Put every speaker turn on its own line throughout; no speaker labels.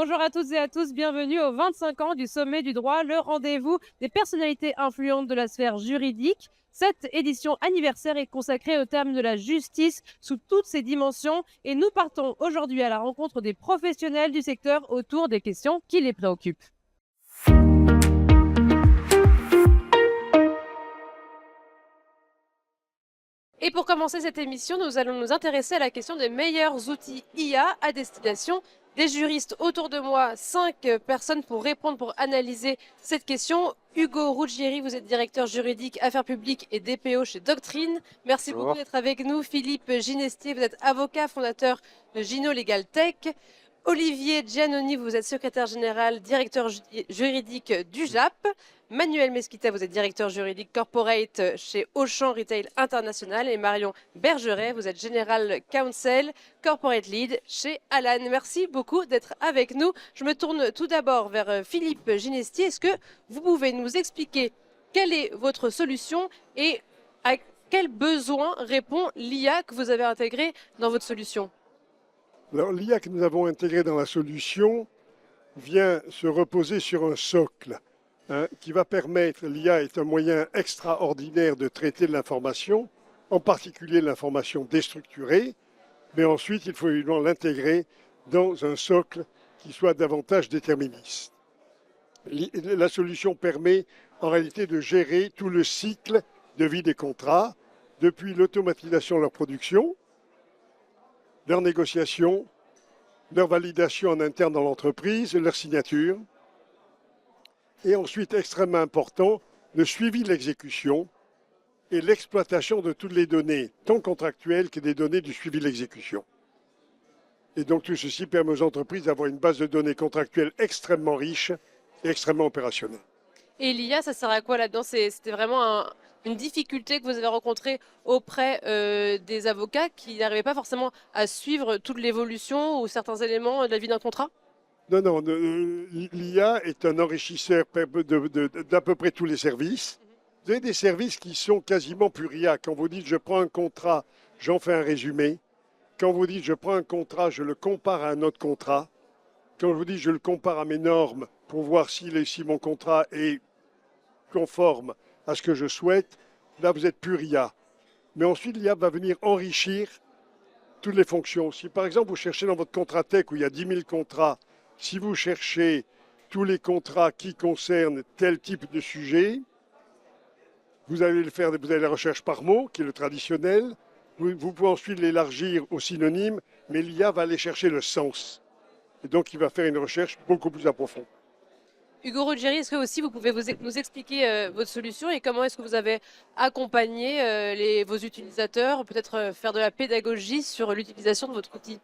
Bonjour à toutes et à tous, bienvenue aux 25 ans du Sommet du droit, le rendez-vous des personnalités influentes de la sphère juridique. Cette édition anniversaire est consacrée au thème de la justice sous toutes ses dimensions et nous partons aujourd'hui à la rencontre des professionnels du secteur autour des questions qui les préoccupent. Et pour commencer cette émission, nous allons nous intéresser à la question des meilleurs outils IA à destination des juristes. Autour de moi, 5 personnes pour répondre, pour analyser cette question. Hugo Ruggieri, vous êtes directeur juridique, affaires publiques et DPO chez Doctrine. Merci
Bonjour.
beaucoup d'être avec nous. Philippe Ginestier, vous êtes avocat, fondateur de Gino Legal Tech. Olivier Giannoni, vous êtes secrétaire général, directeur juridique du JAP. Manuel Mesquita, vous êtes directeur juridique corporate chez Auchan Retail International. Et Marion Bergeret, vous êtes général counsel corporate lead chez Alan. Merci beaucoup d'être avec nous. Je me tourne tout d'abord vers Philippe Ginestier. Est-ce que vous pouvez nous expliquer quelle est votre solution et à quel besoin répond l'IA que vous avez intégré dans votre solution ?
Alors, l'IA que nous avons intégrée dans la solution vient se reposer sur un socle qui va permettre, l'IA est un moyen extraordinaire de traiter de l'information, en particulier l'information déstructurée, mais ensuite il faut évidemment l'intégrer dans un socle qui soit davantage déterministe. La solution permet en réalité de gérer tout le cycle de vie des contrats, depuis l'automatisation de leur production, leur négociation, leur validation en interne dans l'entreprise, leur signature, et ensuite, extrêmement important, le suivi de l'exécution et l'exploitation de toutes les données, tant contractuelles que des données du suivi de l'exécution. Et donc tout ceci permet aux entreprises d'avoir une base de données contractuelle extrêmement riche et extrêmement opérationnelle.
Et l'IA, ça sert à quoi là-dedans? C'était vraiment une difficulté que vous avez rencontrée auprès des avocats qui n'arrivaient pas forcément à suivre toute l'évolution ou certains éléments de la vie d'un contrat?
Non, l'IA est un enrichisseur d'à peu près tous les services. Vous avez des services qui sont quasiment plus RIA. Quand vous dites je prends un contrat, j'en fais un résumé. Quand vous dites je prends un contrat, je le compare à un autre contrat. Quand je vous dis je le compare à mes normes pour voir si mon contrat est conforme à ce que je souhaite, là vous êtes plus RIA. Mais ensuite l'IA va venir enrichir toutes les fonctions. Si par exemple vous cherchez dans votre contrat tech où il y a 10 000 contrats, si vous cherchez tous les contrats qui concernent tel type de sujet, vous allez la recherche par mot, qui est le traditionnel. Vous pouvez ensuite l'élargir aux synonymes, mais l'IA va aller chercher le sens. Et donc, il va faire une recherche beaucoup plus approfondie.
Hugo Ruggieri, est-ce que aussi vous pouvez nous expliquer votre solution et comment est-ce que vous avez accompagné vos utilisateurs, peut-être faire de la pédagogie sur l'utilisation de votre outil?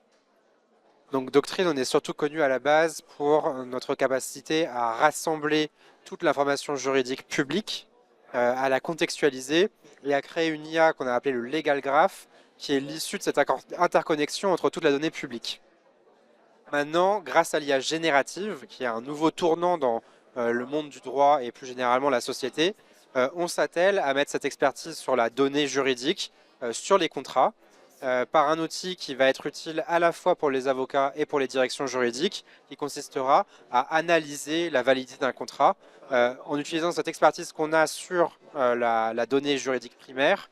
Donc Doctrine, on est surtout connu à la base pour notre capacité à rassembler toute l'information juridique publique, à la contextualiser et à créer une IA qu'on a appelée le Legal Graph, qui est l'issue de cette interconnexion entre toute la donnée publique. Maintenant, grâce à l'IA générative, qui est un nouveau tournant dans le monde du droit et plus généralement la société, on s'attelle à mettre cette expertise sur la donnée juridique, sur les contrats, par un outil qui va être utile à la fois pour les avocats et pour les directions juridiques, qui consistera à analyser la validité d'un contrat en utilisant cette expertise qu'on a sur la donnée juridique primaire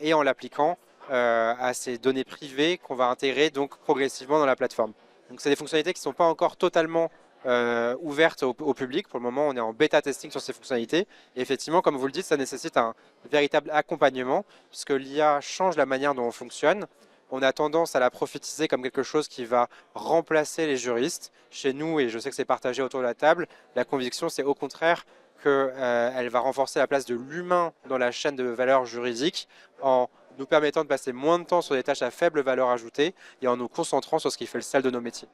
et en l'appliquant à ces données privées qu'on va intégrer donc progressivement dans la plateforme. Donc c'est des fonctionnalités qui ne sont pas encore totalement ouvertes au public. Pour le moment, on est en bêta testing sur ces fonctionnalités. Et effectivement, comme vous le dites, ça nécessite un véritable accompagnement puisque l'IA change la manière dont on fonctionne. On a tendance à la prophétiser comme quelque chose qui va remplacer les juristes. Chez nous, et je sais que c'est partagé autour de la table, la conviction, c'est au contraire qu'elle va renforcer la place de l'humain dans la chaîne de valeur juridique en nous permettant de passer moins de temps sur des tâches à faible valeur ajoutée et en nous concentrant sur ce qui fait le sel de nos métiers.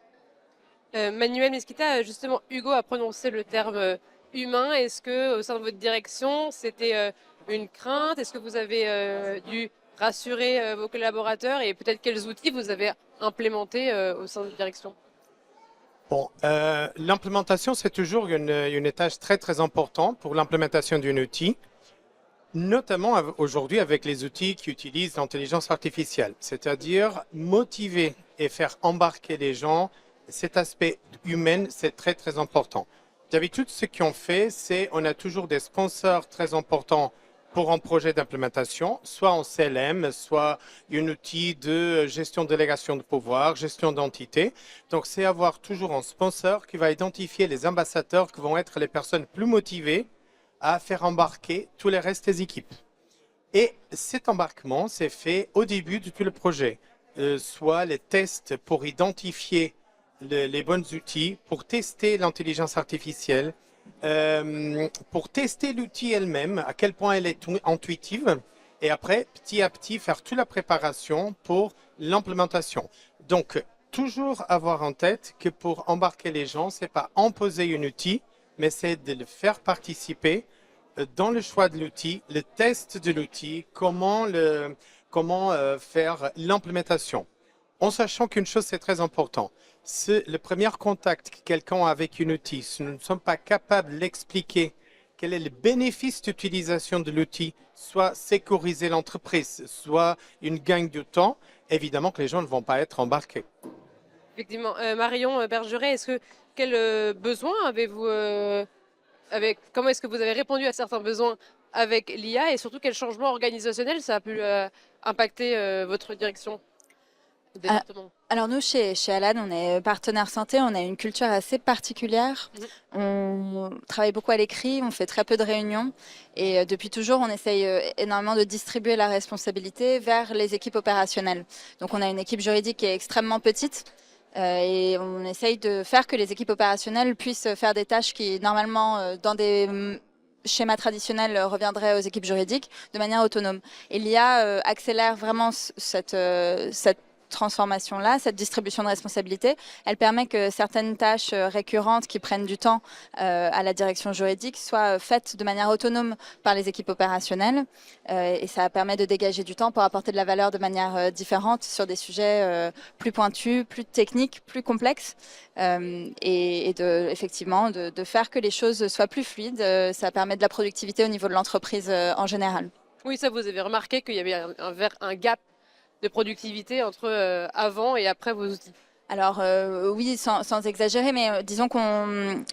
Manuel Mesquita, justement, Hugo a prononcé le terme humain. Est-ce que au sein de votre direction, c'était une crainte? Est-ce que vous avez dû rassurer vos collaborateurs et peut-être quels outils vous avez implémentés au sein de votre direction?
Bon, l'implémentation, c'est toujours une étape très, très importante pour l'implémentation d'un outil, notamment aujourd'hui avec les outils qui utilisent l'intelligence artificielle, c'est-à-dire motiver et faire embarquer les gens cet aspect humain, c'est très, très important. D'habitude, ce qu'on fait, c'est on a toujours des sponsors très importants pour un projet d'implémentation, soit en CLM, soit un outil de gestion de délégation de pouvoir, gestion d'entité. Donc, c'est avoir toujours un sponsor qui va identifier les ambassadeurs qui vont être les personnes plus motivées à faire embarquer tous les restes des équipes. Et cet embarquement, c'est fait au début de tout le projet, soit les tests pour identifier les bons outils, pour tester l'intelligence artificielle, pour tester l'outil elle-même, à quel point elle est intuitive, et après, petit à petit, faire toute la préparation pour l'implémentation. Donc, toujours avoir en tête que pour embarquer les gens, c'est pas imposer un outil, mais c'est de le faire participer dans le choix de l'outil, le test de l'outil, comment faire l'implémentation. En sachant qu'une chose, c'est très important. C'est le premier contact que quelqu'un a avec un outil. Si nous ne sommes pas capables d'expliquer quel est le bénéfice d'utilisation de l'outil, soit sécuriser l'entreprise, soit une gagne de temps, évidemment que les gens ne vont pas être embarqués.
Effectivement. Marion Bergeret, quel besoin avez-vous comment est-ce que vous avez répondu à certains besoins avec l'IA et surtout quel changement organisationnel ça a pu impacter votre direction de département?
Alors nous, chez Alan, on est partenaire santé, on a une culture assez particulière. On travaille beaucoup à l'écrit, on fait très peu de réunions et depuis toujours, on essaye énormément de distribuer la responsabilité vers les équipes opérationnelles. Donc on a une équipe juridique qui est extrêmement petite. Et on essaye de faire que les équipes opérationnelles puissent faire des tâches qui, normalement, dans des schémas traditionnels, reviendraient aux équipes juridiques de manière autonome. Et l'IA accélère vraiment cette transformation-là, cette distribution de responsabilités. Elle permet que certaines tâches récurrentes qui prennent du temps à la direction juridique soient faites de manière autonome par les équipes opérationnelles. Et ça permet de dégager du temps pour apporter de la valeur de manière différente sur des sujets plus pointus, plus techniques, plus complexes. Et effectivement, de faire que les choses soient plus fluides. Ça permet de la productivité au niveau de l'entreprise en général.
Oui, ça, vous avez remarqué qu'il y avait un gap de productivité entre avant et après vos outils?
Alors oui, sans exagérer, mais disons qu'on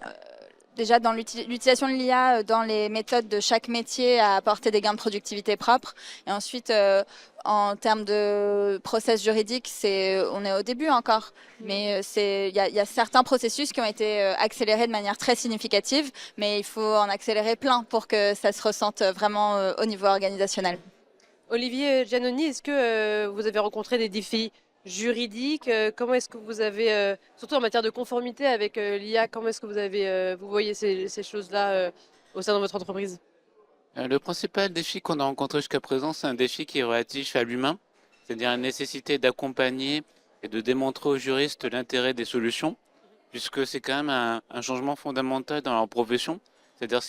déjà dans l'utilisation de l'IA dans les méthodes de chaque métier a apporté des gains de productivité propres. Et ensuite, en termes de process juridique, on est au début encore, mais il y a certains processus qui ont été accélérés de manière très significative, mais il faut en accélérer plein pour que ça se ressente vraiment au niveau organisationnel.
Olivier Giannoni, est-ce que vous avez rencontré des défis juridiques? Comment est-ce que vous avez, surtout en matière de conformité avec l'IA, comment est-ce que vous voyez ces choses-là au sein de votre entreprise?
Le principal défi qu'on a rencontré jusqu'à présent, c'est un défi qui est relatif à l'humain, c'est-à-dire la nécessité d'accompagner et de démontrer aux juristes l'intérêt des solutions, puisque c'est quand même un changement fondamental dans leur profession. C'est-à-dire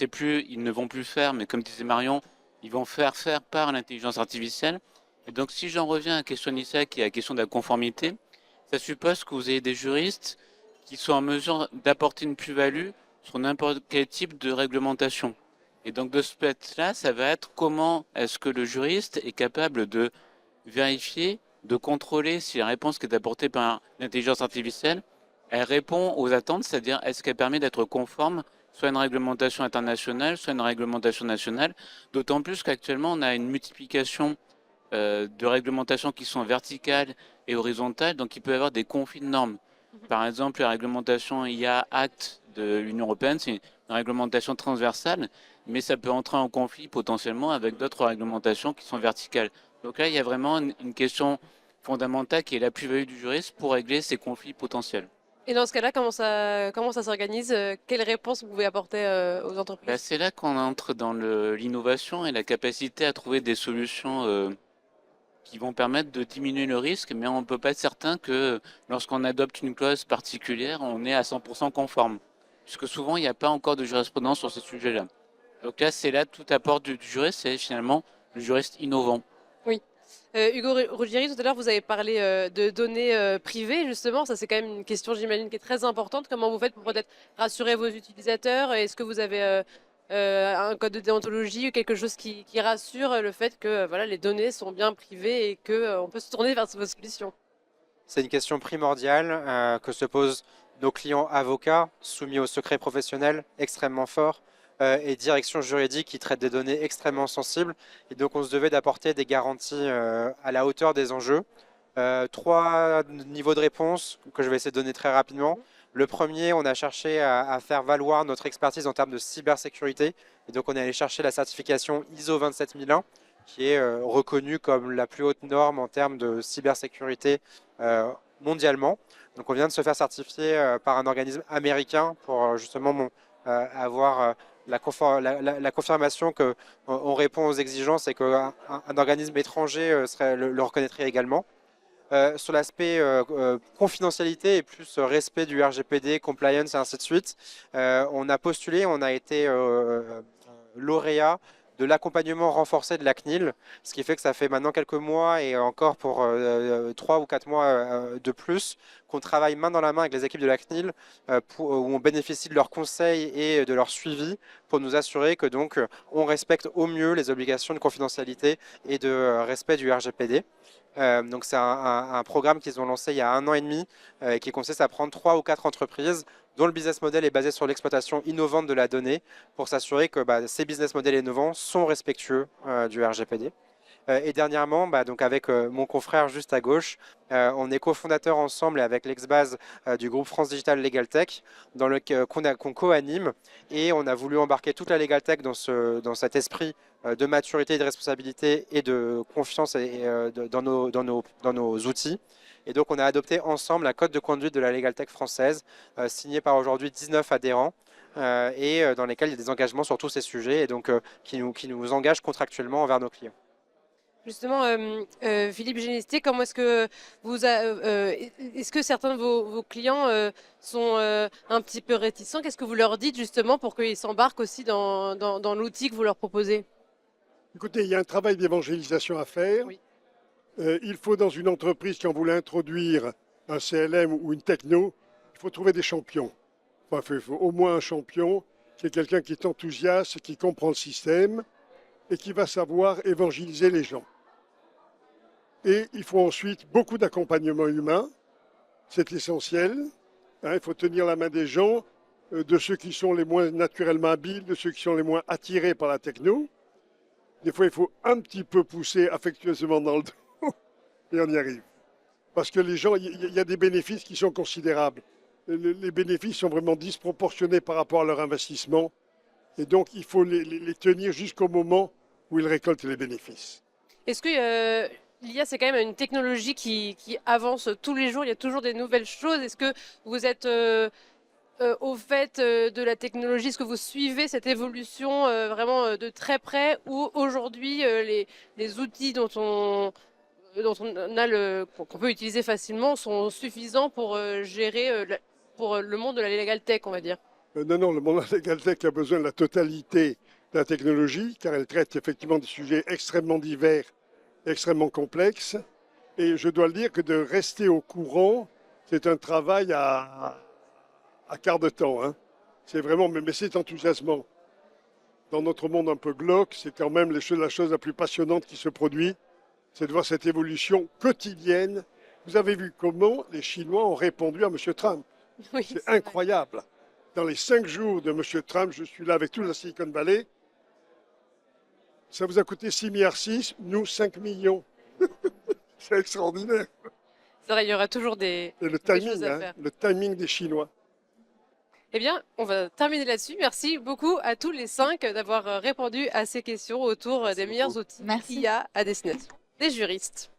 ils ne vont plus faire, mais comme disait Marion, ils vont faire par l'intelligence artificielle. Et donc, si j'en reviens à la question initiale, qui est la question de la conformité, ça suppose que vous ayez des juristes qui soient en mesure d'apporter une plus-value sur n'importe quel type de réglementation. Et donc, de ce fait-là, ça va être comment est-ce que le juriste est capable de vérifier, de contrôler si la réponse qui est apportée par l'intelligence artificielle, elle répond aux attentes, c'est-à-dire est-ce qu'elle permet d'être conforme soit une réglementation internationale, soit une réglementation nationale, d'autant plus qu'actuellement on a une multiplication de réglementations qui sont verticales et horizontales, donc il peut y avoir des conflits de normes. Par exemple, la réglementation IA Act de l'Union européenne, c'est une réglementation transversale, mais ça peut entrer en conflit potentiellement avec d'autres réglementations qui sont verticales. Donc là, il y a vraiment une question fondamentale qui est la plus-value du juriste pour régler ces conflits potentiels.
Et dans ce cas-là, comment ça s'organise? Quelles réponses vous pouvez apporter aux entreprises?
C'est là qu'on entre dans l'innovation et la capacité à trouver des solutions qui vont permettre de diminuer le risque, mais on ne peut pas être certain que lorsqu'on adopte une clause particulière, on est à 100% conforme. Puisque souvent, il n'y a pas encore de jurisprudence sur ces sujets-là. Donc là, c'est là tout apport du juriste, c'est finalement le juriste innovant.
Oui. Hugo Ruggieri, tout à l'heure, vous avez parlé de données privées, justement. Ça, c'est quand même une question, j'imagine, qui est très importante. Comment vous faites pour peut-être rassurer vos utilisateurs? Est-ce que vous avez un code de déontologie ou quelque chose qui rassure le fait que voilà, les données sont bien privées et qu'on peut se tourner vers vos solutions?
C'est une question primordiale que se posent nos clients avocats soumis au secret professionnel extrêmement fort et direction juridique qui traite des données extrêmement sensibles. Et donc on se devait d'apporter des garanties à la hauteur des enjeux. 3 niveaux de réponse que je vais essayer de donner très rapidement. Le premier, on a cherché à faire valoir notre expertise en termes de cybersécurité. Et donc on est allé chercher la certification ISO 27001 qui est reconnue comme la plus haute norme en termes de cybersécurité mondialement. Donc on vient de se faire certifier par un organisme américain pour justement avoir la confirmation qu'on répond aux exigences et qu'un organisme étranger le reconnaîtrait également. Sur l'aspect confidentialité et plus respect du RGPD, compliance et ainsi de suite, on a postulé, on a été lauréat de l'accompagnement renforcé de la CNIL, ce qui fait que ça fait maintenant quelques mois et encore pour 3 ou 4 mois de plus qu'on travaille main dans la main avec les équipes de la CNIL où on bénéficie de leurs conseils et de leur suivi pour nous assurer que donc on respecte au mieux les obligations de confidentialité et de respect du RGPD. Donc c'est un programme qu'ils ont lancé il y a 1 an et demi qui consiste à prendre 3 ou 4 entreprises dont le business model est basé sur l'exploitation innovante de la donnée pour s'assurer que ces business models innovants sont respectueux du RGPD. Et dernièrement, donc avec mon confrère juste à gauche, on est cofondateur ensemble et avec l'ex-base du groupe France Digital Legal Tech qu'on co-anime et on a voulu embarquer toute la Legal Tech dans cet esprit de maturité, de responsabilité et de confiance dans nos outils. Et donc, on a adopté ensemble un code de conduite de la Legal Tech française, signé par aujourd'hui 19 adhérents, et dans lesquels il y a des engagements sur tous ces sujets, et donc qui nous engagent contractuellement envers nos clients.
Justement, Philippe Génestier, comment est-ce que est-ce que certains de vos clients sont un petit peu réticents? Qu'est-ce que vous leur dites justement pour qu'ils s'embarquent aussi dans l'outil que vous leur proposez?
Écoutez, il y a un travail d'évangélisation à faire.
Oui.
Il faut dans une entreprise, quand vous voulez introduire un CLM ou une techno, il faut trouver des champions. Enfin, il faut au moins un champion, qui est quelqu'un qui est enthousiaste, qui comprend le système et qui va savoir évangéliser les gens. Et il faut ensuite beaucoup d'accompagnement humain, c'est essentiel. Il faut tenir la main des gens, de ceux qui sont les moins naturellement habiles, de ceux qui sont les moins attirés par la techno. Des fois, il faut un petit peu pousser affectueusement dans le dos et on y arrive. Parce que les gens, il y a des bénéfices qui sont considérables. Les bénéfices sont vraiment disproportionnés par rapport à leur investissement. Et donc, il faut les tenir jusqu'au moment où ils récoltent les bénéfices.
Est-ce que l'IA, c'est quand même une technologie qui avance tous les jours, il y a toujours des nouvelles choses. Est-ce que vous êtes au fait de la technologie? Est-ce que vous suivez cette évolution vraiment de très près ou aujourd'hui les outils qu'on peut utiliser facilement sont suffisants pour gérer pour le monde de la legal tech, on va dire?
Non, le monde de la legal tech a besoin de la totalité de la technologie, car elle traite effectivement des sujets extrêmement divers, extrêmement complexes. Et je dois le dire que de rester au courant, c'est un travail à quart de temps. Hein. C'est vraiment, mais c'est enthousiasmant. Dans notre monde un peu glauque, c'est quand même la chose la plus passionnante qui se produit, c'est de voir cette évolution quotidienne. Vous avez vu comment les Chinois ont répondu à M. Trump.
Oui,
c'est incroyable. Dans les 5 jours de M. Trump, je suis là avec toute la Silicon Valley. Ça vous a coûté 6,6 milliards, nous 5 millions. C'est extraordinaire.
C'est vrai, il y aura toujours des choses à faire.
Le timing des Chinois.
Eh bien, on va terminer là-dessus. Merci beaucoup à tous les 5 d'avoir répondu à ces questions autour des meilleurs outils IA à destination des juristes.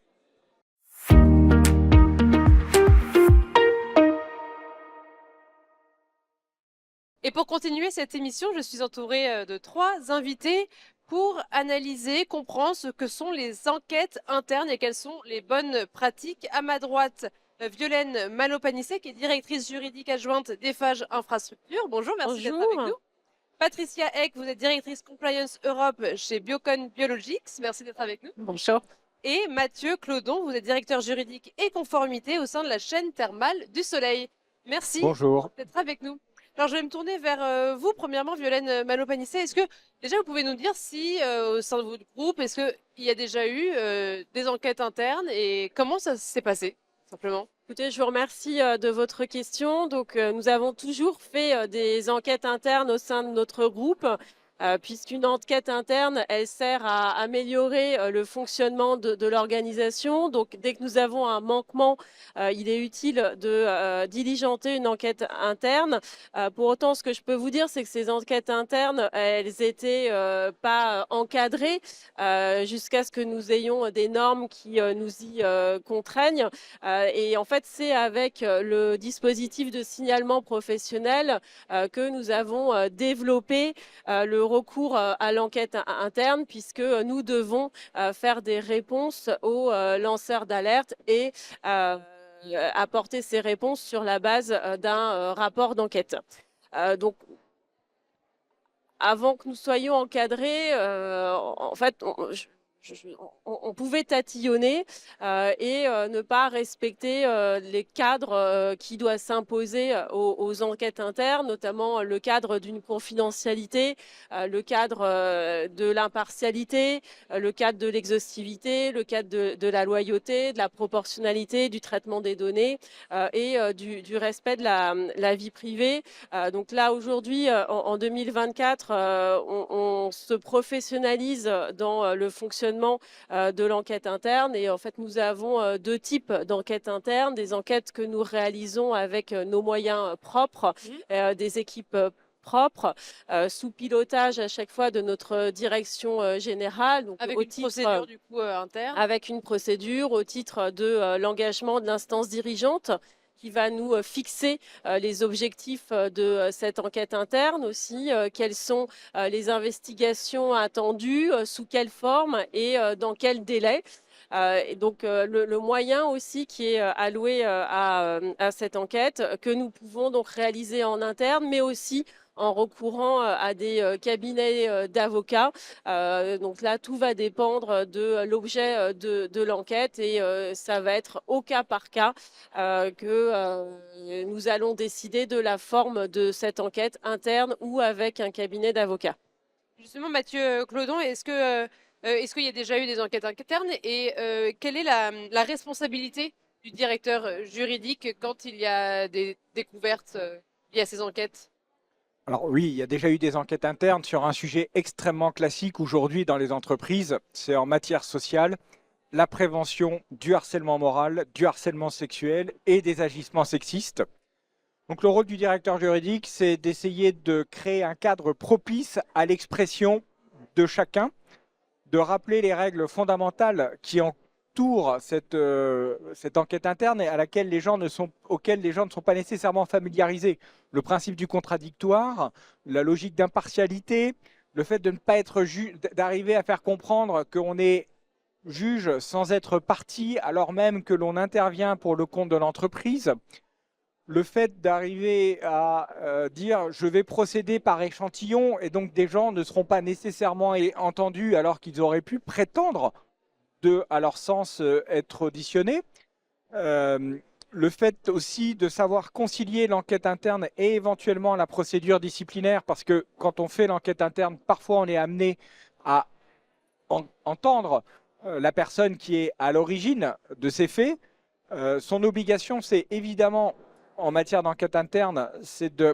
Et pour continuer cette émission, je suis entourée de 3 invités pour analyser, comprendre ce que sont les enquêtes internes et quelles sont les bonnes pratiques. À ma droite, Violaine Malo-Panissé, qui est directrice juridique adjointe d'Eiffage Infrastructure. Bonjour, merci d'être avec nous. Patricia Eck, vous êtes directrice Compliance Europe chez Biocon Biologics. Merci d'être avec nous.
Bonjour.
Et Mathieu Clodon, vous êtes directeur juridique et conformité au sein de la chaîne thermale du Soleil. Merci d'être avec nous. Alors, je vais me tourner vers vous. Premièrement, Violaine Malo-Panissé, est-ce que déjà vous pouvez nous dire si au sein de votre groupe, est-ce qu'il y a déjà eu des enquêtes internes et comment ça s'est passé, simplement?
Écoutez, je vous remercie de votre question. Donc, nous avons toujours fait des enquêtes internes au sein de notre groupe, puisqu'une enquête interne, elle sert à améliorer le fonctionnement de l'organisation. Donc, dès que nous avons un manquement, il est utile de diligenter une enquête interne. Pour autant, ce que je peux vous dire, c'est que ces enquêtes internes, elles n'étaient pas encadrées jusqu'à ce que nous ayons des normes qui nous y contraignent. Et en fait, c'est avec le dispositif de signalement professionnel que nous avons développé le recours à l'enquête interne, puisque nous devons faire des réponses aux lanceurs d'alerte et apporter ces réponses sur la base d'un rapport d'enquête. Donc, avant que nous soyons encadrés, en fait, on pouvait tatillonner et ne pas respecter les cadres qui doivent s'imposer aux enquêtes internes, notamment le cadre d'une confidentialité, le cadre de l'impartialité, le cadre de l'exhaustivité, le cadre de la loyauté, de la proportionnalité, du traitement des données et du respect de la vie privée. Donc là, aujourd'hui, en 2024, on se professionnalise dans le fonctionnement de l'enquête interne. Et en fait, nous avons deux types d'enquêtes internes, des enquêtes que nous réalisons avec nos moyens propres, des équipes propres, sous pilotage à chaque fois de notre direction générale. Donc,
Avec
au
une
titre,
procédure du coup interne.
avec une procédure au titre de l'engagement de l'instance dirigeante qui va nous fixer les objectifs de cette enquête interne aussi, quelles sont les investigations attendues, sous quelle forme et dans quel délai. Et donc le moyen aussi qui est alloué à cette enquête que nous pouvons donc réaliser en interne, mais aussi en recourant à des cabinets d'avocats. Donc là, tout va dépendre de l'objet de l'enquête et ça va être au cas par cas que nous allons décider de la forme de cette enquête interne ou avec un cabinet d'avocats.
Justement, Mathieu Clodon, est-ce qu'il y a déjà eu des enquêtes internes et quelle est la responsabilité du directeur juridique quand il y a des découvertes liées à ces enquêtes?
Alors oui, il y a déjà eu des enquêtes internes sur un sujet extrêmement classique aujourd'hui dans les entreprises, c'est en matière sociale, la prévention du harcèlement moral, du harcèlement sexuel et des agissements sexistes. Donc le rôle du directeur juridique, c'est d'essayer de créer un cadre propice à l'expression de chacun, de rappeler les règles fondamentales qui entourent cette enquête interne et auxquelles les gens ne sont pas nécessairement familiarisés. Le principe du contradictoire, la logique d'impartialité, le fait de ne pas être d'arriver à faire comprendre qu'on est juge sans être partie alors même que l'on intervient pour le compte de l'entreprise. Le fait d'arriver à dire je vais procéder par échantillon et donc des gens ne seront pas nécessairement entendus alors qu'ils auraient pu prétendre à leur sens être auditionnés. Le fait aussi de savoir concilier l'enquête interne et éventuellement la procédure disciplinaire, parce que quand on fait l'enquête interne, parfois on est amené à entendre la personne qui est à l'origine de ces faits. Son obligation, c'est évidemment, en matière d'enquête interne, c'est de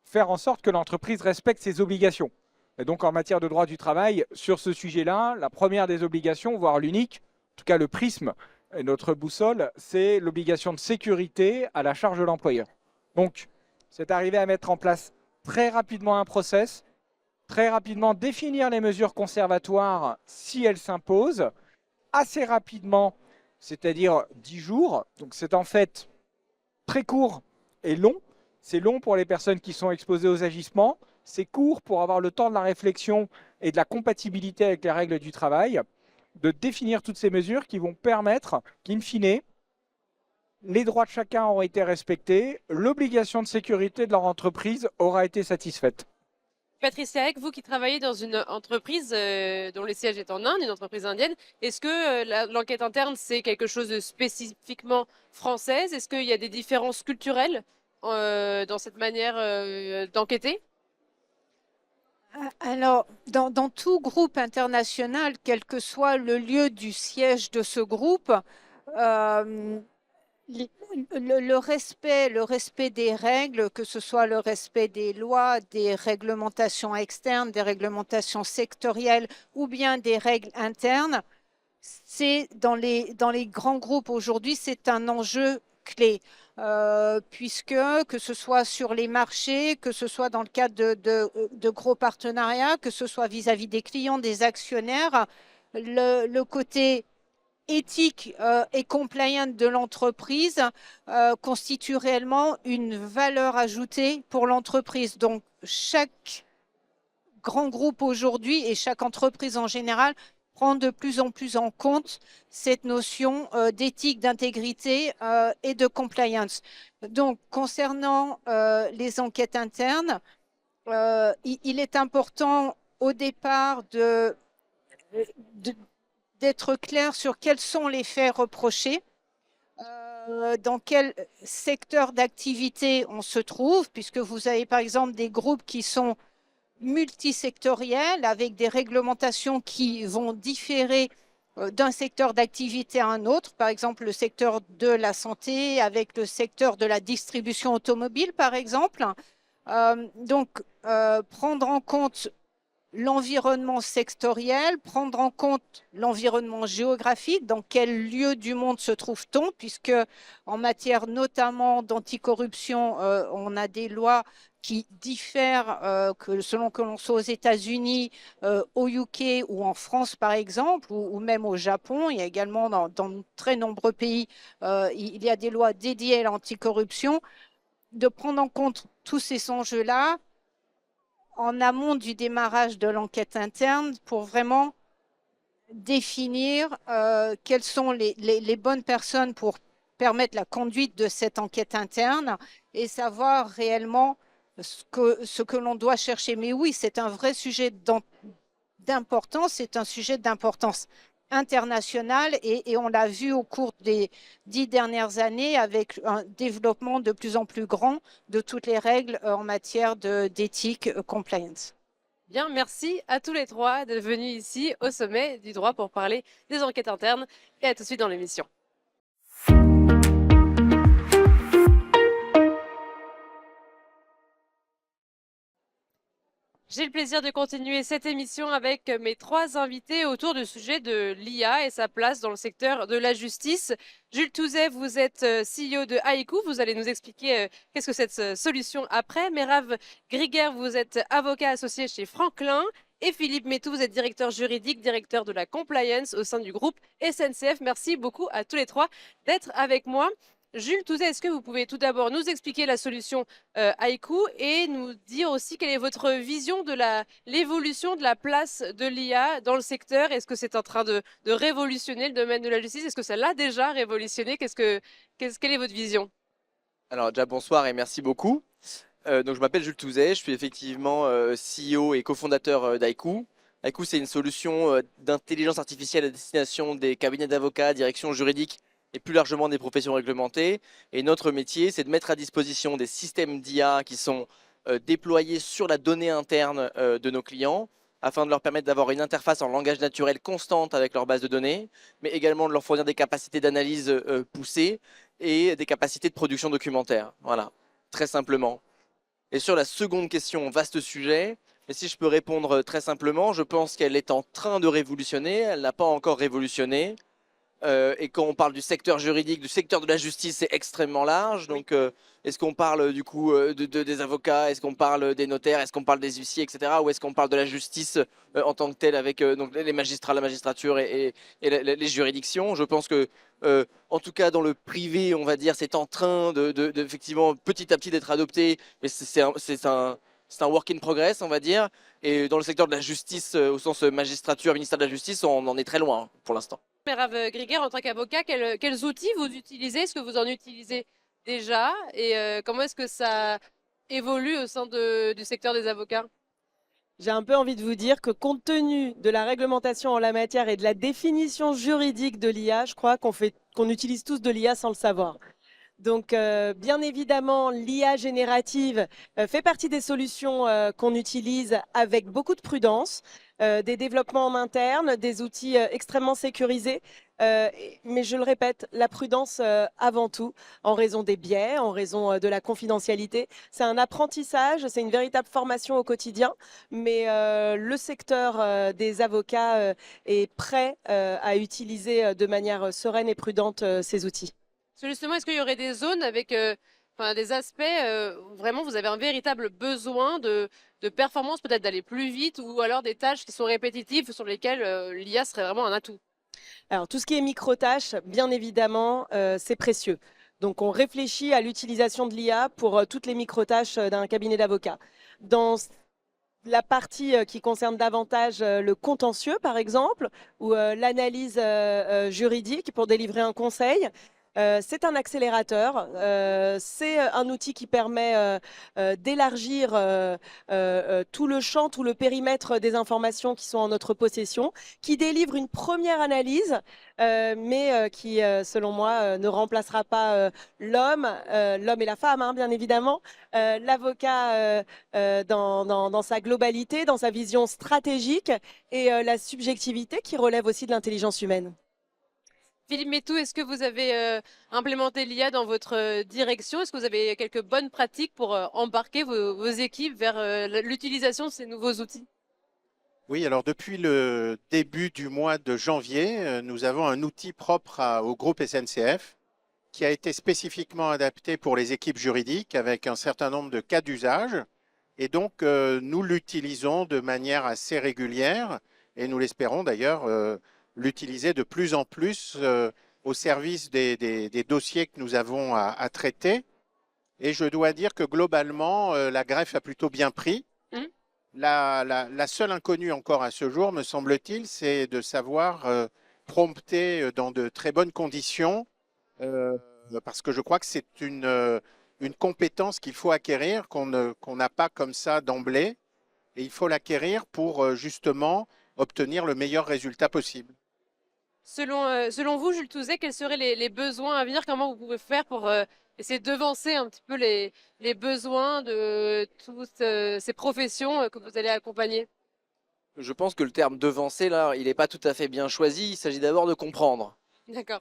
faire en sorte que l'entreprise respecte ses obligations. Et donc en matière de droit du travail, sur ce sujet-là, la première des obligations, voire l'unique, en tout cas le prisme, et notre boussole, c'est l'obligation de sécurité à la charge de l'employeur. Donc, c'est arriver à mettre en place très rapidement un process, très rapidement définir les mesures conservatoires si elles s'imposent, assez rapidement, c'est-à-dire 10 jours. Donc, c'est en fait très court et long. C'est long pour les personnes qui sont exposées aux agissements. C'est court pour avoir le temps de la réflexion et de la compatibilité avec les règles du travail, de définir toutes ces mesures qui vont permettre qu'in fine, les droits de chacun auront été respectés, l'obligation de sécurité de leur entreprise aura été satisfaite.
Patricia Eck, vous qui travaillez dans une entreprise dont le siège est en Inde, une entreprise indienne, est-ce que l'enquête interne, c'est quelque chose de spécifiquement française? Est-ce qu'il y a des différences culturelles dans cette manière d'enquêter?
Alors, dans tout groupe international, quel que soit le lieu du siège de ce groupe, le respect des règles, que ce soit le respect des lois, des réglementations externes, des réglementations sectorielles ou bien des règles internes, c'est dans les grands groupes aujourd'hui, c'est un enjeu clé. Puisque que ce soit sur les marchés, que ce soit dans le cadre de gros partenariats, que ce soit vis-à-vis des clients, des actionnaires, le côté éthique et compliant de l'entreprise constitue réellement une valeur ajoutée pour l'entreprise. Donc, chaque grand groupe aujourd'hui et chaque entreprise en général prend de plus en plus en compte cette notion d'éthique, d'intégrité et de compliance. Donc, concernant les enquêtes internes, il est important au départ d'être clair sur quels sont les faits reprochés, dans quel secteur d'activité on se trouve, puisque vous avez par exemple des groupes qui sont multisectoriels avec des réglementations qui vont différer d'un secteur d'activité à un autre, par exemple le secteur de la santé avec le secteur de la distribution automobile, par exemple. Donc, prendre en compte l'environnement sectoriel, prendre en compte l'environnement géographique, dans quel lieu du monde se trouve-t-on, puisque en matière notamment d'anticorruption, on a des lois qui diffèrent selon que l'on soit aux États-Unis, au UK ou en France par exemple, ou même au Japon. Il y a également dans de très nombreux pays, il y a des lois dédiées à l'anticorruption. De prendre en compte tous ces enjeux-là, en amont du démarrage de l'enquête interne pour vraiment définir quelles sont les bonnes personnes pour permettre la conduite de cette enquête interne et savoir réellement ce que l'on doit chercher. Mais oui, c'est un vrai sujet d'importance, c'est un sujet d'importance internationale et on l'a vu au cours des 10 dernières années avec un développement de plus en plus grand de toutes les règles en matière d'éthique compliance.
Bien, merci à tous les trois d'être venus ici au sommet du droit pour parler des enquêtes internes et à tout de suite dans l'émission. J'ai le plaisir de continuer cette émission avec mes trois invités autour du sujet de l'IA et sa place dans le secteur de la justice. Jules Touzet, vous êtes CEO de Haïku. Vous allez nous expliquer qu'est-ce que cette solution après. Merav Griguer, vous êtes avocat associé chez Franklin. Et Philippe Métou, vous êtes directeur juridique, directeur de la compliance au sein du groupe SNCF. Merci beaucoup à tous les trois d'être avec moi. Jules Touzet, est-ce que vous pouvez tout d'abord nous expliquer la solution Haïku et nous dire aussi quelle est votre vision de l'évolution de la place de l'IA dans le secteur? Est-ce que c'est en train de révolutionner le domaine de la justice? Est-ce que ça l'a déjà révolutionné? Quelle est votre vision?
Alors déjà bonsoir et merci beaucoup. Donc je m'appelle Jules Touzet, je suis effectivement CEO et cofondateur d'Haïku. Haïku, c'est une solution d'intelligence artificielle à destination des cabinets d'avocats, directions juridiques et plus largement des professions réglementées. Et notre métier, c'est de mettre à disposition des systèmes d'IA qui sont déployés sur la donnée interne de nos clients, afin de leur permettre d'avoir une interface en langage naturel constante avec leur base de données, mais également de leur fournir des capacités d'analyse poussées et des capacités de production documentaire. Voilà, très simplement. Et sur la seconde question, vaste sujet, mais si je peux répondre très simplement, je pense qu'elle est en train de révolutionner, elle n'a pas encore révolutionné. Et quand on parle du secteur juridique, du secteur de la justice, c'est extrêmement large. Donc, est-ce qu'on parle du coup des avocats? Est-ce qu'on parle des notaires? Est-ce qu'on parle des huissiers, etc. Ou est-ce qu'on parle de la justice en tant que telle avec donc les magistrats, la magistrature et les juridictions? Je pense que, en tout cas dans le privé, on va dire, c'est en train effectivement petit à petit d'être adopté. Mais c'est un work in progress, on va dire. Et dans le secteur de la justice, au sens magistrature, ministère de la Justice, on en est très loin pour l'instant.
Merav Griguer, en tant qu'avocat, quels outils vous utilisez? Est-ce que vous en utilisez déjà? Et comment est-ce que ça évolue au sein du secteur des avocats?
J'ai un peu envie de vous dire que compte tenu de la réglementation en la matière et de la définition juridique de l'IA, je crois qu'on utilise tous de l'IA sans le savoir. Donc, bien évidemment, l'IA générative fait partie des solutions qu'on utilise avec beaucoup de prudence, des développements en interne, des outils extrêmement sécurisés. Mais je le répète, la prudence avant tout, en raison des biais, en raison de la confidentialité. C'est un apprentissage, c'est une véritable formation au quotidien, mais le secteur des avocats est prêt à utiliser de manière sereine et prudente ces outils.
Justement, est-ce qu'il y aurait des zones avec des aspects où vraiment vous avez un véritable besoin de performance, peut-être d'aller plus vite, ou alors des tâches qui sont répétitives sur lesquelles l'IA serait vraiment un atout?
Alors, tout ce qui est micro-tâches, bien évidemment, c'est précieux. Donc, on réfléchit à l'utilisation de l'IA pour toutes les micro-tâches d'un cabinet d'avocats. Dans la partie qui concerne davantage le contentieux, par exemple, ou l'analyse juridique pour délivrer un conseil, c'est un accélérateur, c'est un outil qui permet d'élargir tout le champ, tout le périmètre des informations qui sont en notre possession, qui délivre une première analyse, mais qui, selon moi, ne remplacera pas l'homme et la femme, hein, bien évidemment, l'avocat dans sa globalité, dans sa vision stratégique et la subjectivité qui relève aussi de l'intelligence humaine.
Philippe Métou, est-ce que vous avez implémenté l'IA dans votre direction? Est-ce que vous avez quelques bonnes pratiques pour embarquer vos équipes vers l'utilisation de ces nouveaux outils?
Oui, alors depuis le début du mois de janvier, nous avons un outil propre au groupe SNCF qui a été spécifiquement adapté pour les équipes juridiques avec un certain nombre de cas d'usage. Et donc, nous l'utilisons de manière assez régulière et nous l'espérons d'ailleurs l'utiliser de plus en plus au service des dossiers que nous avons à traiter. Et je dois dire que globalement, la greffe a plutôt bien pris. La seule inconnue encore à ce jour, me semble-t-il, c'est de savoir prompter dans de très bonnes conditions, parce que je crois que c'est une compétence qu'il faut acquérir, qu'on n'a pas comme ça d'emblée, et il faut l'acquérir pour justement obtenir le meilleur résultat possible.
Selon vous, Jules Touzet, quels seraient les besoins à venir? Comment vous pouvez faire pour essayer de devancer un petit peu les besoins de toutes ces professions que vous allez accompagner?
Je pense que le terme devancer, là, il n'est pas tout à fait bien choisi. Il s'agit d'abord de comprendre.
D'accord.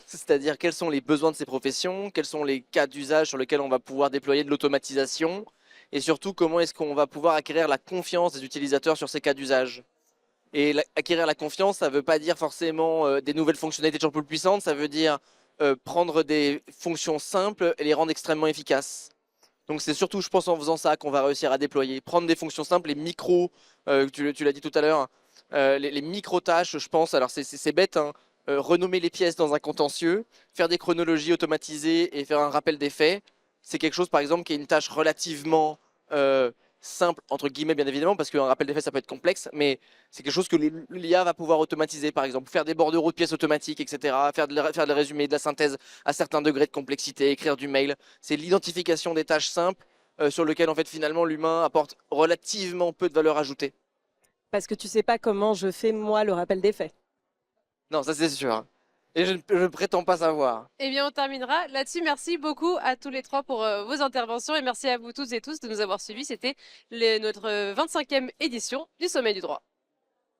C'est-à-dire quels sont les besoins de ces professions, quels sont les cas d'usage sur lesquels on va pouvoir déployer de l'automatisation, et surtout comment est-ce qu'on va pouvoir acquérir la confiance des utilisateurs sur ces cas d'usage. Et acquérir la confiance, ça ne veut pas dire forcément des nouvelles fonctionnalités toujours plus puissantes, ça veut dire prendre des fonctions simples et les rendre extrêmement efficaces. Donc c'est surtout, je pense, en faisant ça qu'on va réussir à déployer. Prendre des fonctions simples, les micros, tu l'as dit tout à l'heure, les micro-tâches, je pense, alors c'est bête, hein, renommer les pièces dans un contentieux, faire des chronologies automatisées et faire un rappel des faits, c'est quelque chose, par exemple, qui est une tâche relativement simple, entre guillemets, bien évidemment, parce qu'un rappel des faits, ça peut être complexe, mais c'est quelque chose que l'IA va pouvoir automatiser, par exemple, faire des bordereaux de pièces automatiques, etc., faire des résumés, de la synthèse à certains degrés de complexité, écrire du mail. C'est l'identification des tâches simples sur lesquelles, en fait, finalement, l'humain apporte relativement peu de valeur ajoutée.
Parce que tu sais pas comment je fais, moi, le rappel des faits.
Non, ça c'est sûr. Et je ne prétends pas savoir.
Eh bien, on terminera là-dessus. Merci beaucoup à tous les trois pour vos interventions et merci à vous toutes et tous de nous avoir suivis. C'était notre 25e édition du Sommet du droit.